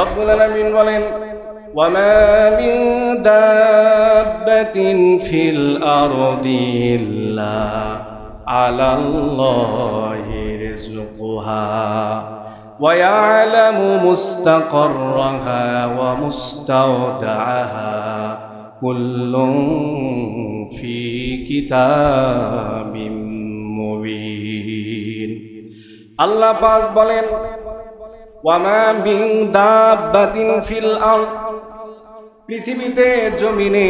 রব্বুল আলামিন বলেন, ওয়ামা মিন দাব্বাতিন ফিল আরদি ইল্লা আলাল্লাহি রিজকুহা ওয়া ইয়ালামু মুস্তাকাররাহা ওয়া মুস্তাওদাআহা কুল্লুন ফি কিতাবিম মুবিন। আল্লাহ পাক বলেন, ওয়ামা মিন দাব্বাতিন ফিল আরদ, পৃথিবীতে জমিনে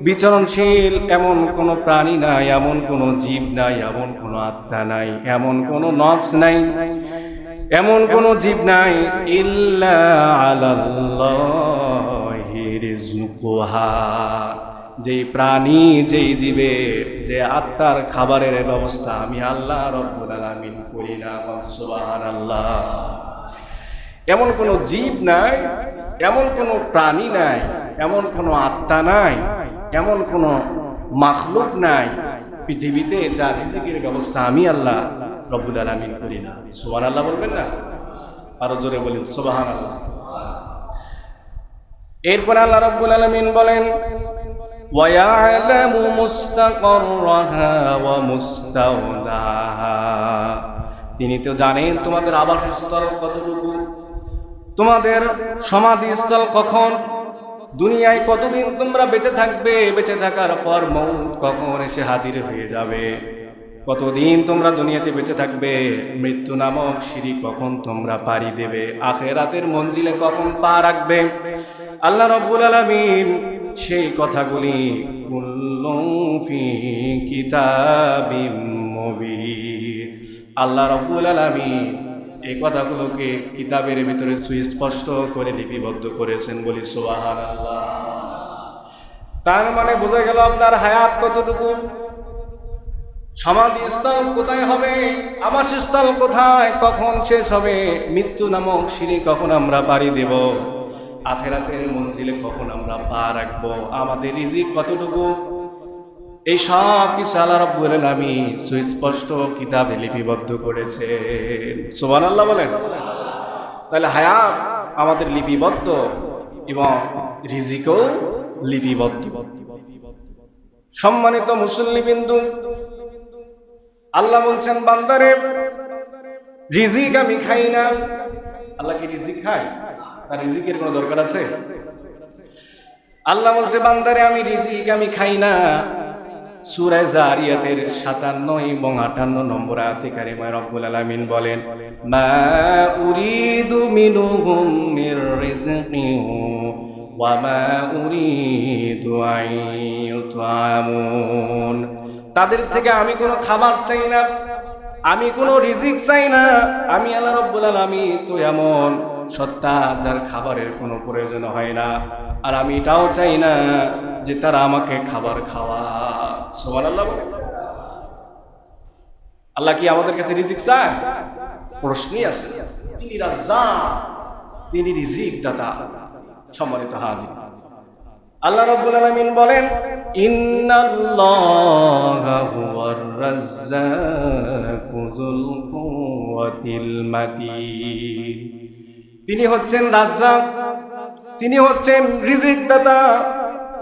বিচরণশীল এমন কোন প্রাণী নাই, এমন কোন জীব নাই, এমন কোন আত্মা নাই, এমন কোন নফস নাই, এমন কোন জীব নাই, ইল্লা আলাল্লাহি রিজকুহা, যেই প্রাণী যেই জীবে যে আত্মার খাবারের ব্যবস্থা আমি আল্লাহ রব্বুল আলামিন করি না। সুবহানাল্লাহ। এমন কোন জীব নাই, এমন কোন প্রাণী নাই, এমন কোন আত্মা নাই, এমন কোন মাখলুক নাই পৃথিবীতে যার রিজিকের ব্যবস্থা আমি আল্লাহ রব্বুল আলামিন করি না। সুবহানাল্লাহ বলবেন না? আরো জোরে বলেন সুবহানাল্লাহ। এরপর আল্লাহ রব্বুল আলামিন বলেন, ওয়া ইয়ালামু মুস্তাকাররাহা ওয়া মুস্তাওদাহা, তিনি তো জানেন তোমাদের আবাসস্থল কতটুকু, তোমাদের সমাধিস্থল কখন, দুনিয়ায় কতদিন তোমরা বেঁচে থাকবে, বেঁচে থাকার পর মউত কখন এসে হাজির হয়ে যাবে, কতদিন তোমরা দুনিয়াতে বেঁচে থাকবে, মৃত্যু নামক সিঁড়ি কখন তোমরা পাড়ি দেবে, আখিরাতের মঞ্জিলে কখন পা রাখবে। আল্লাহ রাব্বুল আলামিন সেই কথাগুলি কুল্লুন ফি কিতাবিম মুবিন, আল্লাহ রাব্বুল আলামিন এই কথাগুলোকে কিতাবের ভিতরে সুস্পষ্ট করে লিপিবদ্ধ করেছেন। বলি সুবহানাল্লাহ। তার মানে বোঝা গেল আপনার হায়াত কতটুকু, সমাধিস্থল কোথায় হবে, আবাসস্থল কোথায়, কখন শেষ হবে, মৃত্যু নামক সিঁড়ি কখন আমরা পাড়ি দেব, আখিরাতের মঞ্জিলে কখন আমরা পা রাখবো, আমাদের রিজিক কতটুকু, এই সব কিছু আল্লাহ রাব্বুল আলামিন সুস্পষ্ট কিতাবে লিপিবদ্ধ করেছেন। সুবহানাল্লাহ বলেন। তাহলে হায়াত আমাদের লিপিবদ্ধ এবং রিজিকও লিপিবদ্ধ। সম্মানিত মুসল্লিবিন্দু, আল্লাহ বলছেন বান্দারে রিজিক আমি খাই না। আল্লাহ কি রিজিক খায়? তার রিজিকের কোনো দরকার আছে? আল্লাহ বলছে বান্দারে আমি রিজিক আমি খাই না। সূরা জারিয়াতের 57 এবং 58 নম্বর আয়াতে কারিমায় রব্বুল আলামিন বলেন, মা উরিদু মিনহুম মির রিজকিন ওয়া মা উরিদু আন ইউতআমুন, তাদের থেকে আমি কোনো খাবার চাই না, আমি কোনো রিজিক চাই না। আমি আল্লাহ রাব্বুল আলামিন তো এমন সত্তা যার খাবারের কোনো প্রয়োজন হয় না, আর আমি এটাও চাই না যে তারা আমাকে খাবার খাওয়া। সুবহানাল্লাহ। আল্লাহ কি আমাদের কাছে রিজিক চায়? প্রশ্নই আছে। তিনি রাজ্জাক, তিনি রিজিক দাতা। সম্মানিত হাজির, আল্লাহ রাব্বুল আলামিন বলেন, ইন্নাল্লাহা হুয়ার রাজ্জাকু যুল কুওয়াতিল মাতিন, তিনি হচ্ছেন রাজ্জাক, তিনি হচ্ছেন রিজিক দাতা।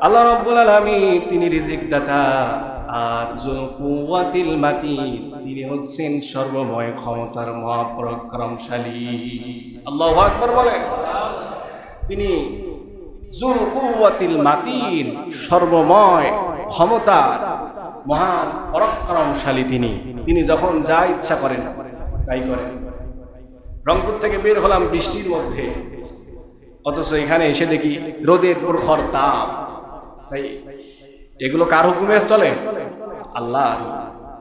আল্লাহ রাব্বুল আলামিন তিনি রিজিক দাতা, আর যুল কুওয়াতিল মাতিন তিনি হচ্ছেন সর্বময় ক্ষমতার মহাপরাক্রমশালী। আল্লাহু আকবার বলেন। তিনি যুল কুওয়াতিল মাতিন, সর্বময় ক্ষমতার মহান পরাক্রমশালী তিনি যখন যা ইচ্ছা করেন তাই করেন। রংপুর থেকে বের হলাম বৃষ্টির মধ্যে, অথচ এখানে এসে দেখি রোদের প্রখর তাপ। তাই এগুলো কার হুকুমে চলে? আল্লাহ।